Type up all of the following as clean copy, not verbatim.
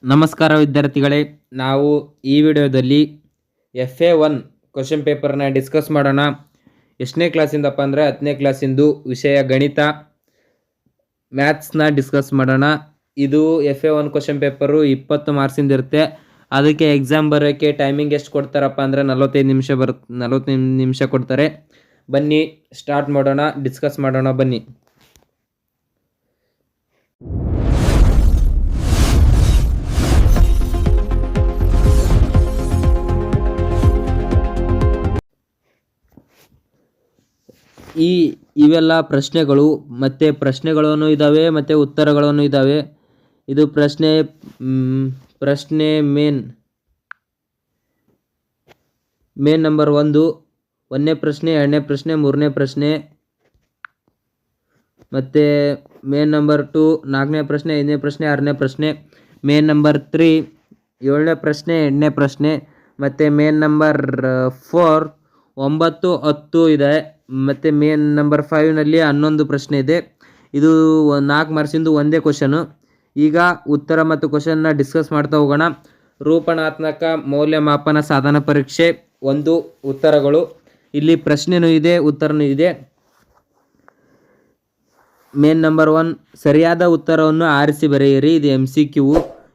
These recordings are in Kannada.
ನಮಸ್ಕಾರ ವಿದ್ಯಾರ್ಥಿಗಳೇ, ನಾವು ಈ ವಿಡಿಯೋದಲ್ಲಿ FA1 ಕ್ವಶನ್ ಪೇಪರ್ನ ಡಿಸ್ಕಸ್ ಮಾಡೋಣ. ಎಷ್ಟನೇ ಕ್ಲಾಸಿಂದಪ್ಪ ಅಂದರೆ 10ನೇ ಕ್ಲಾಸಿಂದು ವಿಷಯ ಗಣಿತ ಮ್ಯಾಥ್ಸ್ನ ಡಿಸ್ಕಸ್ ಮಾಡೋಣ. ಇದು FA1 ಕ್ವಶನ್ ಪೇಪರು 20 ಮಾರ್ಕ್ಸಿಂದ ಇರುತ್ತೆ. ಅದಕ್ಕೆ ಎಕ್ಸಾಮ್ ಬರೋಕ್ಕೆ ಟೈಮಿಂಗ್ ಎಷ್ಟು ಕೊಡ್ತಾರಪ್ಪ ಅಂದರೆ 45 ನಿಮಿಷ ಕೊಡ್ತಾರೆ. ಬನ್ನಿ ಸ್ಟಾರ್ಟ್ ಮಾಡೋಣ, ಡಿಸ್ಕಸ್ ಮಾಡೋಣ ಬನ್ನಿ. ಇವೆಲ್ಲ ಪ್ರಶ್ನೆಗಳು ಮತ್ತು ಪ್ರಶ್ನೆಗಳನ್ನು ಇದ್ದಾವೆ ಮತ್ತು ಉತ್ತರಗಳನ್ನು ಇದ್ದಾವೆ. ಇದು ಪ್ರಶ್ನೆ ಮೇನ್ ನಂಬರ್ 1, 1ನೇ ಪ್ರಶ್ನೆ, 2ನೇ ಪ್ರಶ್ನೆ, 3ನೇ ಪ್ರಶ್ನೆ. ಮತ್ತು ಮೇನ್ ನಂಬರ್ 2, 4ನೇ ಪ್ರಶ್ನೆ, 5ನೇ ಪ್ರಶ್ನೆ, 6ನೇ ಪ್ರಶ್ನೆ. ಮೇನ್ ನಂಬರ್ 3, 7ನೇ ಪ್ರಶ್ನೆ, 8ನೇ ಪ್ರಶ್ನೆ. ಮತ್ತು ಮೇನ್ ನಂಬರ್ 4, 9, 10 ಇದೆ. ಮತ್ತು ಮೇನ್ ನಂಬರ್ 5ನಲ್ಲಿ 11 ಪ್ರಶ್ನೆ ಇದೆ. ಇದು 4 ಮಾರ್ಕ್ಸಿಂದು ಒಂದೇ ಕ್ವಶನು. ಈಗ ಉತ್ತರ ಮತ್ತು ಕ್ವಶನ್ನ ಡಿಸ್ಕಸ್ ಮಾಡ್ತಾ ಹೋಗೋಣ. ರೂಪಣಾತ್ಮಕ ಮೌಲ್ಯಮಾಪನ ಸಾಧನ ಪರೀಕ್ಷೆ 1 ಉತ್ತರಗಳು. ಇಲ್ಲಿ ಪ್ರಶ್ನೆನೂ ಇದೆ, ಉತ್ತರನೂ ಇದೆ. ಮೇನ್ ನಂಬರ್ 1, ಸರಿಯಾದ ಉತ್ತರವನ್ನು ಆರಿಸಿ ಬರೆಯಿರಿ. ಇದು MCQ.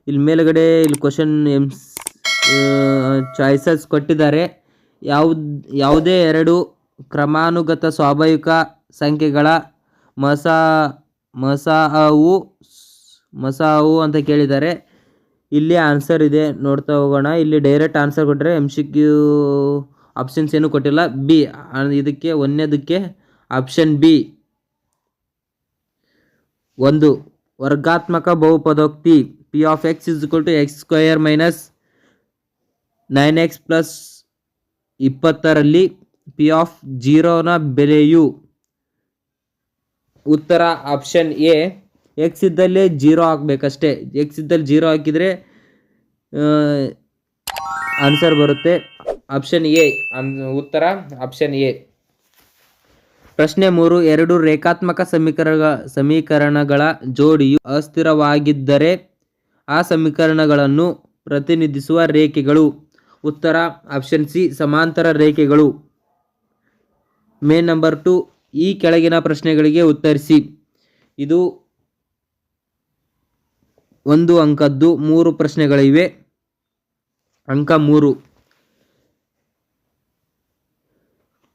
ಇಲ್ಲಿ ಮೇಲ್ಗಡೆ ಇಲ್ಲಿ ಕ್ವಶನ್ ಚಾಯ್ಸಸ್ ಕೊಟ್ಟಿದ್ದಾರೆ. ಯಾವುದೇ 2 ಕ್ರಮಾನುಗತ ಸ್ವಾಭಾವಿಕ ಸಂಖ್ಯೆಗಳ ಮಸಾವು ಅಂತ ಕೇಳಿದ್ದಾರೆ. ಇಲ್ಲಿ ಆನ್ಸರ್ ಇದೆ, ನೋಡ್ತಾ ಹೋಗೋಣ. ಇಲ್ಲಿ ಡೈರೆಕ್ಟ್ ಆನ್ಸರ್ ಕೊಟ್ಟರೆ MCQ ಆಪ್ಷನ್ಸ್ ಏನು ಕೊಟ್ಟಿಲ್ಲ. ಬಿ ಇದಕ್ಕೆ ಒಂದನೇದಕ್ಕೆ ಆಪ್ಷನ್ ಬಿ. 1 ವರ್ಗಾತ್ಮಕ ಬಹುಪದೋಕ್ತಿ P of x = x² - 9x + 20ರಲ್ಲಿ P of 0ನ ಬೆಲೆಯು. ಉತ್ತರ ಆಪ್ಷನ್ ಎ. ಎಕ್ಸ್ ಇದ್ದಲ್ಲೇ 0 ಹಾಕಬೇಕಷ್ಟೇ. ಎಕ್ಸ್ ಇದ್ದಲ್ಲಿ 0 ಹಾಕಿದರೆ ಆನ್ಸರ್ ಬರುತ್ತೆ. ಆಪ್ಷನ್ ಎ ಉತ್ತರ, ಆಪ್ಷನ್ ಎ. ಪ್ರಶ್ನೆ 3, 2 ರೇಖಾತ್ಮಕ ಸಮೀಕರಣಗಳ ಜೋಡಿಯು ಅಸ್ಥಿರವಾಗಿದ್ದರೆ ಆ ಸಮೀಕರಣಗಳನ್ನು ಪ್ರತಿನಿಧಿಸುವ ರೇಖೆಗಳು. ಉತ್ತರ ಆಪ್ಷನ್ ಸಿ, ಸಮಾಂತರ ರೇಖೆಗಳು. ಮೇನ್ ನಂಬರ್ 2, ಈ ಕೆಳಗಿನ ಪ್ರಶ್ನೆಗಳಿಗೆ ಉತ್ತರಿಸಿ. ಇದು 1 ಅಂಕದ್ದು 3 ಪ್ರಶ್ನೆಗಳಿವೆ. ಅಂಕ 3.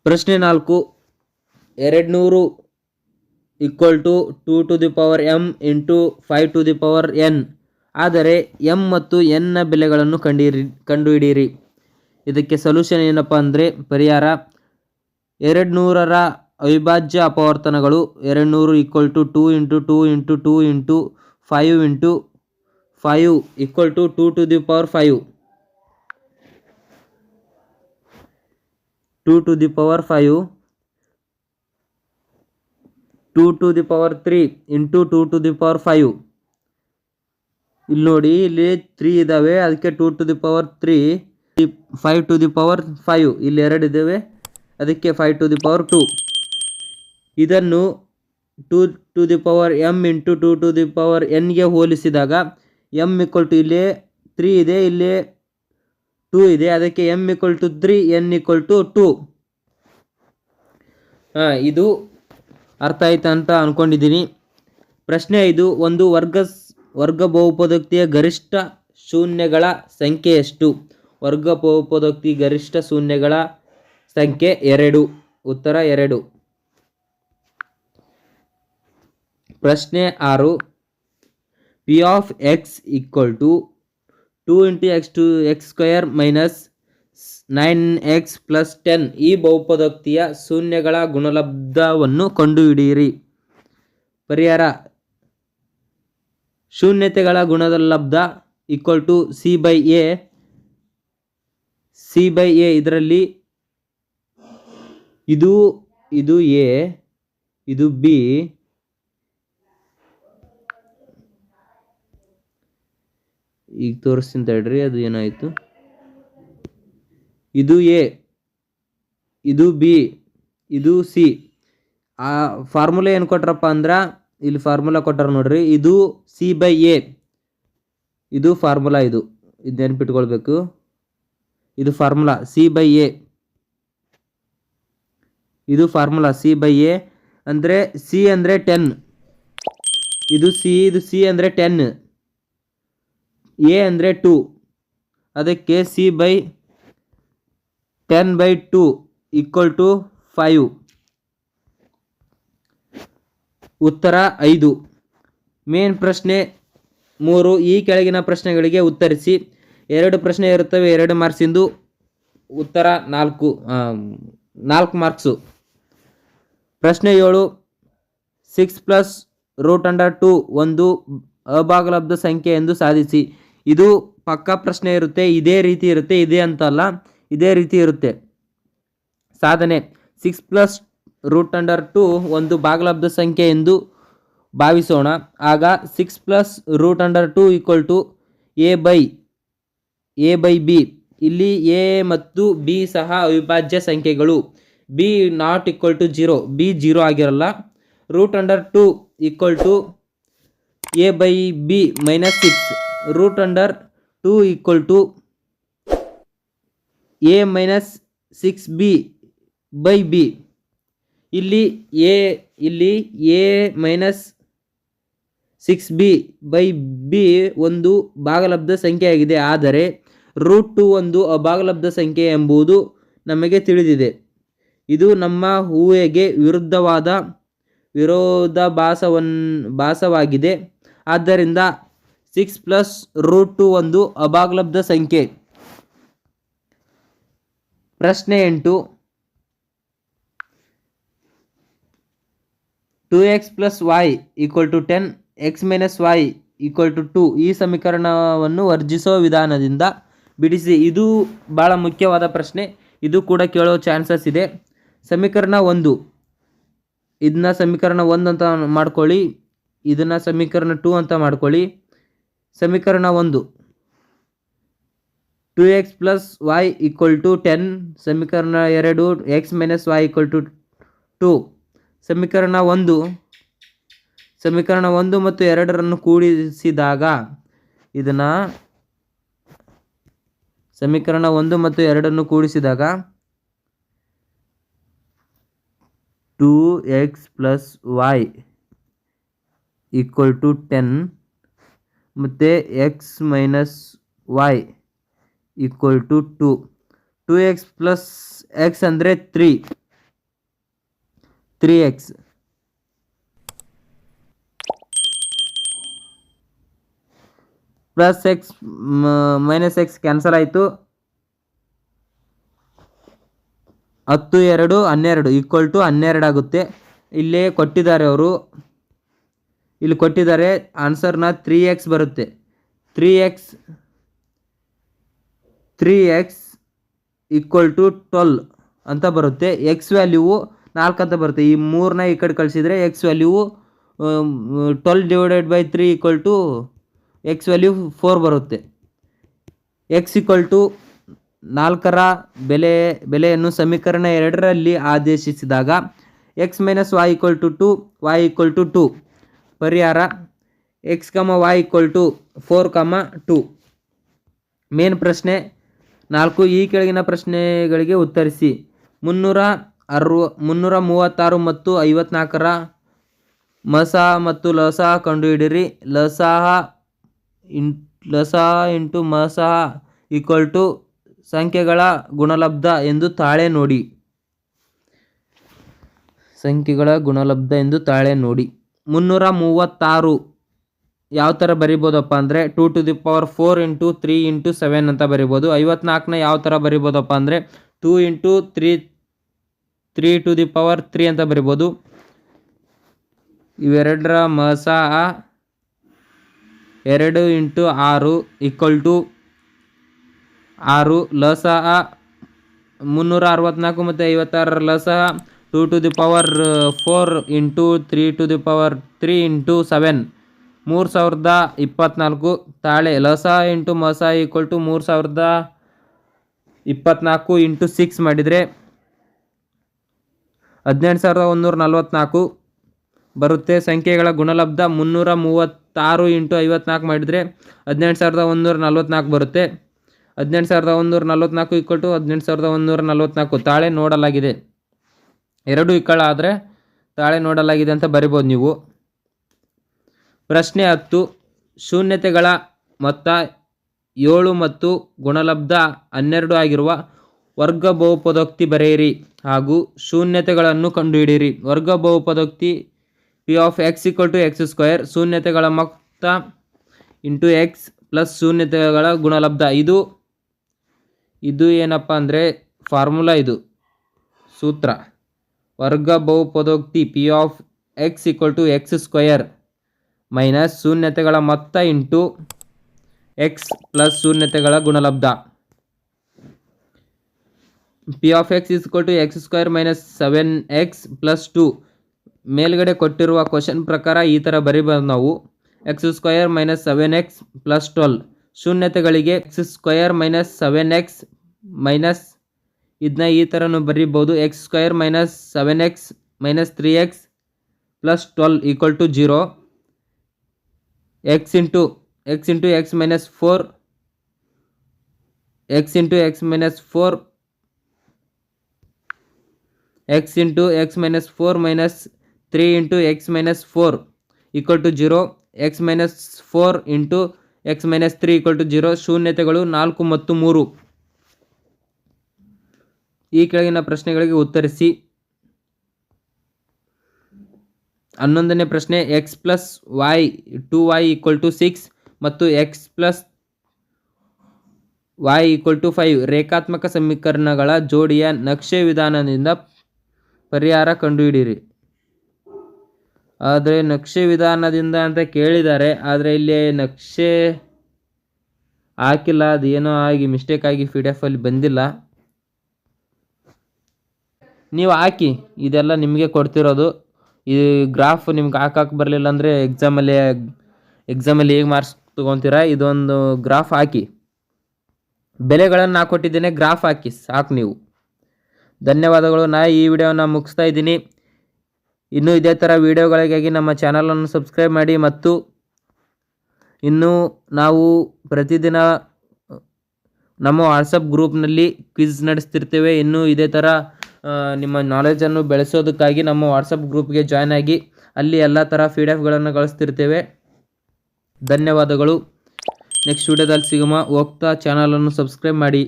ಪ್ರಶ್ನೆ 4, 200 = 2m × 5n. ಆದರೆ m ಮತ್ತು n ನ ಬೆಲೆಗಳನ್ನು ಕಂಡುಹಿಡಿಯಿರಿ. ಇದಕ್ಕೆ ಸೊಲ್ಯೂಷನ್ ಏನಪ್ಪ ಅಂದರೆ ಪರಿಹಾರ. 200ರ ಅವಿಭಾಜ್ಯ ಅಪವರ್ತನಗಳು. 200 = 2 × 2 × 2 × 5 × 5 = 2^5. 2^5. 2^3 × 2^5. ಇಲ್ಲಿ ನೋಡಿ, ಇಲ್ಲಿ 3 ಇದ್ದಾವೆ, ಅದಕ್ಕೆ 2^3. 5^5 ಇಲ್ಲಿ 2 ಇದ್ದಾವೆ, ಅದಕ್ಕೆ 5^2. ಇದನ್ನು 2m × 2n ಹೋಲಿಸಿದಾಗ m = ಇಲ್ಲಿ 3 ಇದೆ, ಇಲ್ಲಿ 2 ಇದೆ, ಅದಕ್ಕೆ m = 3, n = 2. ಇದು ಅರ್ಥ ಆಯ್ತಾ ಅಂತ ಅಂದ್ಕೊಂಡಿದ್ದೀನಿ. ಪ್ರಶ್ನೆ 5, ಒಂದು ವರ್ಗ ಬಹುಪದೋಕ್ತಿಯ ಗರಿಷ್ಠ ಶೂನ್ಯಗಳ ಸಂಖ್ಯೆ ಎಷ್ಟು? ವರ್ಗ ಬಹುಪದೋಕ್ತಿ ಗರಿಷ್ಠ ಶೂನ್ಯಗಳ ಸಂಖ್ಯೆ 2. ಉತ್ತರ 2. ಪ್ರಶ್ನೆ 6, P of x = 2 × x² - 9x + 10. ಈ ಬಹುಪದೋಕ್ತಿಯ ಶೂನ್ಯಗಳ ಗುಣಲಬ್ಧವನ್ನು ಕಂಡುಹಿಡಿಯಿರಿ. ಪರಿಹಾರ. ಶೂನ್ಯತೆಗಳ ಗುಣಲಬ್ಧ = C/A. C/A ಇದರಲ್ಲಿ ಇದು A, ಇದು B, ಈಗ ತೋರಿಸ್ತೀನಿ ತಡ್ರಿ, ಅದು ಏನಾಯಿತು. ಇದು A, ಇದು B, ಇದು C. ಆ ಫಾರ್ಮುಲಾ ಏನು ಕೊಟ್ರಪ್ಪ ಅಂದ್ರೆ, ಇಲ್ಲಿ ಫಾರ್ಮುಲಾ ಕೊಟ್ಟಾರ ನೋಡ್ರಿ. ಇದು C/A. ಇದು ಫಾರ್ಮುಲಾ, ಇದು ನೆನ್ಪಿಟ್ಕೊಳ್ಬೇಕು. ಇದು ಫಾರ್ಮುಲಾ C/A. ಇದು ಫಾರ್ಮುಲಾ C/A ಅಂದರೆ C ಅಂದರೆ 10, ಇದು C ಅಂದರೆ 10, A ಅಂದರೆ 2, ಅದಕ್ಕೆ C/10/2 = 5. ಉತ್ತರ 5. ಮೇನ್ ಪ್ರಶ್ನೆ 3. ಈ ಕೆಳಗಿನ ಪ್ರಶ್ನೆಗಳಿಗೆ ಉತ್ತರಿಸಿ. 2 ಪ್ರಶ್ನೆ ಇರುತ್ತವೆ, 2 ಮಾರ್ಕ್ಸಿಂದು. ಉತ್ತರ 4 ಮಾರ್ಕ್ಸು. ಪ್ರಶ್ನೆ 7. 6 + √2 ಒಂದು ಅಭಾಗಲಬ್ಧ ಸಂಖ್ಯೆ ಎಂದು ಸಾಧಿಸಿ. ಇದು ಪಕ್ಕಾ ಪ್ರಶ್ನೆ ಇರುತ್ತೆ. ಇದೇ ರೀತಿ ಇರುತ್ತೆ, ಇದೇ ಅಂತಲ್ಲ, ಇದೇ ರೀತಿ ಇರುತ್ತೆ ಸಾಧನೆ. 6 + √2 ಒಂದು ಭಾಗಲಬ್ಧ ಸಂಖ್ಯೆ ಎಂದು ಭಾವಿಸೋಣ. ಆಗ 6 + √2 = a/b. ಇಲ್ಲಿ a ಮತ್ತು b ಸಹ ಅವಿಭಾಜ್ಯ ಸಂಖ್ಯೆಗಳು. b ≠ 0, b 0 ಆಗಿರಲ್ಲ. √2 = a/b - 6. √2 = a - 6b/b. ಇಲ್ಲಿ a - 6b/b ಒಂದು ಭಾಗಲಬ್ಧ ಸಂಖ್ಯೆಯಾಗಿದೆ. ಆದರೆ √2 ಒಂದು ಅಭಾಗಲಬ್ಧ ಸಂಖ್ಯೆ ಎಂಬುದು ನಮಗೆ ತಿಳಿದಿದೆ. ಇದು ನಮ್ಮ ಊಹೆಗೆ ವಿರೋಧಾಭಾಸವಾಗಿದೆ. ಆದ್ದರಿಂದ 6 + √2 ಒಂದು ಅಭಾಗಲಬ್ಧ ಸಂಖ್ಯೆ. ಪ್ರಶ್ನೆ 8. 2x + y = 10, x - y = 2 ಈ ಸಮೀಕರಣವನ್ನು ವರ್ಜಿಸುವ ವಿಧಾನದಿಂದ ಬಿಡಿಸಿ. ಇದು ಭಾಳ ಮುಖ್ಯವಾದ ಪ್ರಶ್ನೆ. ಇದು ಕೂಡ ಕೇಳೋ ಚಾನ್ಸಸ್ ಇದೆ. ಸಮೀಕರಣ 1, ಇದನ್ನ ಸಮೀಕರಣ 1 ಅಂತ ಮಾಡ್ಕೊಳ್ಳಿ, ಇದನ್ನು ಸಮೀಕರಣ 2 ಅಂತ ಮಾಡ್ಕೊಳ್ಳಿ. ಸಮೀಕರಣ 1 2x + y = 10. ಸಮೀಕರಣ 2 x - y = 2. ಸಮೀಕರಣ 1 ಮತ್ತು 2 ಕೂಡಿಸಿದಾಗ ಇದನ್ನು ಸಮೀಕರಣ 1 ಮತ್ತು 2 ಕೂಡಿಸಿದಾಗ 2x + y = 10 ಮತ್ತು x - y = 2. 2x + x ಅಂದರೆ 3x plus x - x cancel ಆಯಿತು. 10 2 12 = 12 ಆಗುತ್ತೆ. ಇಲ್ಲೇ ಕೊಟ್ಟಿದ್ದಾರೆ, ಇಲ್ಲಿ ಕೊಟ್ಟಿದ್ದಾರೆ ಆನ್ಸರ್ನ 3x ಬರುತ್ತೆ. 3x = 12 ಅಂತ ಬರುತ್ತೆ. ಎಕ್ಸ್ ವ್ಯಾಲ್ಯೂವು 4 ಅಂತ ಬರುತ್ತೆ. ಈ 3ನ ಈ ಕಡೆ ಕಳಿಸಿದರೆ ಎಕ್ಸ್ ವ್ಯಾಲ್ಯೂವು 12 / 3 = ಎಕ್ಸ್ ವ್ಯಾಲ್ಯೂ 4 ಬರುತ್ತೆ. x = 4ರ ಬೆಲೆಯನ್ನು ಸಮೀಕರಣ 2ರಲ್ಲಿ ಆದೇಶಿಸಿದಾಗ x - y = 2, y = 2. ಪರಿಹಾರ x, y = 4, 2. ಮೇನ್ ಪ್ರಶ್ನೆ 4. ಈ ಕೆಳಗಿನ ಪ್ರಶ್ನೆಗಳಿಗೆ ಉತ್ತರಿಸಿ. 336 ಮತ್ತು 54ರ ಮಸಾ ಮತ್ತು ಲಸಾ ಕಂಡುಹಿಡಿಯಿರಿ. ಲಸಾ × ಮಸಾ = ಸಂಖ್ಯೆಗಳ ಗುಣಲಬ್ಧ ಎಂದು ತಾಳೆ ನೋಡಿ. 336 ಯಾವ ಥರ ಬರಿಬೋದಪ್ಪ ಅಂದರೆ 2 × 4 × 3 × 7 ಅಂತ ಬರಿಬೋದು. 54ನ ಯಾವ ಥರ ಬರಿಬೋದಪ್ಪ ಅಂದರೆ 2 × 3 ಅಂತ ಬರಿಬೋದು. ಇವೆರಡರ ಮಸಾ 2 × 6 = 6. ಲಸಾ 364 ಮತ್ತು 56ರ ಲಸಾ 2 × 4 × 3 × 7 3024. ತಾಳೆ ಲಸಾ × ಮಸಾ = 3024 × 6 ಮಾಡಿದರೆ 18144. ಬರುತ್ತೆ. ಸಂಖ್ಯೆಗಳ ಗುಣಲಬ್ಧ 336 ಇಂಟು 54 ಮಾಡಿದರೆ 18,144 ಬರುತ್ತೆ. 18,144 = 18,144. ತಾಳೆ ನೋಡಲಾಗಿದೆ. 2 ಇಕ್ಕಳ ಆದರೆ ತಾಳೆ ನೋಡಲಾಗಿದೆ ಅಂತ ಬರಿಬೋದು ನೀವು. ಪ್ರಶ್ನೆ 10. ಶೂನ್ಯತೆಗಳ ಮೊತ್ತ 7 ಮತ್ತು ಗುಣಲಬ್ಧ 12 ಆಗಿರುವ ವರ್ಗ ಬಹುಪದೋಕ್ತಿ ಬರೆಯಿರಿ ಹಾಗೂ ಶೂನ್ಯತೆಗಳನ್ನು ಕಂಡುಹಿಡಿಯಿರಿ. ವರ್ಗ ಬಹುಪದೋಕ್ತಿ p of x = x², ಶೂನ್ಯತೆಗಳ ಮೊತ್ತ ಇಂಟು x ಪ್ಲಸ್ ಶೂನ್ಯತೆಗಳ ಗುಣಲಬ್ಧ. ಇದು ಏನಪ್ಪ ಅಂದರೆ ಫಾರ್ಮುಲಾ, ಇದು ಸೂತ್ರ. ವರ್ಗ ಬಹುಪದೋಕ್ತಿ p of x = x² minus ಶೂನ್ಯತೆಗಳ ಮೊತ್ತ ಇಂಟು x ಪ್ಲಸ್ ಶೂನ್ಯತೆಗಳ ಗುಣಲಬ್ಧ. p of x = x² minus 7x plus 2. ಮೇಲ್ಗಡೆ ಕೊಟ್ಟಿರುವ ಕ್ವಶನ್ ಪ್ರಕಾರ ಈ ಥರ ಬರಿಬೋದು ನಾವು. x² minus 7x plus 12. ಶೂನ್ಯತೆಗಳಿಗೆ x² minus 7x minus ಇದನ್ನ ಈ ಥರನೂ ಬರಿಬೋದು. x² minus 7x minus 3x plus 12 = 0. x into x minus 4 x into x minus 4 x into x minus 4 minus 3 into x minus 4 = 0. x minus 4 into x minus 3 = 0. ಶೂನ್ಯತೆಗಳು 4 ಮತ್ತು 3. ಈ ಕೆಳಗಿನ ಪ್ರಶ್ನೆಗಳಿಗೆ ಉತ್ತರಿಸಿ. 11ನೇ ಪ್ರಶ್ನೆ. x ಪ್ಲಸ್ y 2y = 6 ಮತ್ತು x ಪ್ಲಸ್ y = 5 ರೇಖಾತ್ಮಕ ಸಮೀಕರಣಗಳ ಜೋಡಿಯ ನಕ್ಷೆ ವಿಧಾನದಿಂದ ಪರಿಹಾರ ಕಂಡುಹಿಡಿಯಿರಿ. ಆದರೆ ನಕ್ಷೆ ವಿಧಾನದಿಂದ ಅಂತ ಕೇಳಿದ್ದಾರೆ, ಆದರೆ ಇಲ್ಲಿ ನಕ್ಷೆ ಹಾಕಿಲ್ಲ. ಅದು ಏನೋ ಆಗಿ ಮಿಸ್ಟೇಕ್ ಆಗಿ PDF ಅಲ್ಲಿ ಬಂದಿಲ್ಲ. ನೀವು ಹಾಕಿ, ಇದೆಲ್ಲ ನಿಮಗೆ ಕೊಡ್ತಿರೋದು. ಈ ಗ್ರಾಫ್ ನಿಮ್ಗೆ ಹಾಕಕ್ಕೆ ಬರಲಿಲ್ಲ ಅಂದರೆ ಎಕ್ಸಾಮಲ್ಲಿ ಹೇಗೆ ಮಾರ್ಕ್ಸ್ ತೊಗೊತೀರಾ, ಇದೊಂದು ಗ್ರಾಫ್ ಹಾಕಿ. ಬೆಲೆಗಳನ್ನು ಹಾಕ್ಕೊಟ್ಟಿದ್ದೇನೆ, ಗ್ರಾಫ್ ಹಾಕಿ ಸಾಕು ನೀವು. ಧನ್ಯವಾದಗಳು. ಈ ವಿಡಿಯೋನ ಮುಗಿಸ್ತಾ ಇದ್ದೀನಿ. ಇನ್ನೂ ಇದೇ ಥರ ವಿಡಿಯೋಗಳಿಗಾಗಿ ನಮ್ಮ ಚಾನಲನ್ನು ಸಬ್ಸ್ಕ್ರೈಬ್ ಮಾಡಿ. ಮತ್ತು ಇನ್ನೂ ನಾವು ಪ್ರತಿದಿನ ನಮ್ಮ ವಾಟ್ಸಪ್ ಗ್ರೂಪ್ನಲ್ಲಿ ಕ್ವಿಝ್ ನಡೆಸ್ತಿರ್ತೇವೆ. ಇನ್ನೂ ಇದೇ ಥರ ನಿಮ್ಮ ನಾಲೆಜನ್ನು ಬೆಳೆಸೋದಕ್ಕಾಗಿ ನಮ್ಮ ವಾಟ್ಸಪ್ ಗ್ರೂಪ್ಗೆ ಜಾಯ್ನ್ ಆಗಿ. ಅಲ್ಲಿ ಎಲ್ಲ ಥರ PDF ಕಳಿಸ್ತಿರ್ತೇವೆ. ಧನ್ಯವಾದಗಳು. ನೆಕ್ಸ್ಟ್ ವಿಡಿಯೋದಲ್ಲಿ ಸಿಗೋಣ. ಹೋಗ್ತಾ ಚಾನಲನ್ನು ಸಬ್ಸ್ಕ್ರೈಬ್ ಮಾಡಿ.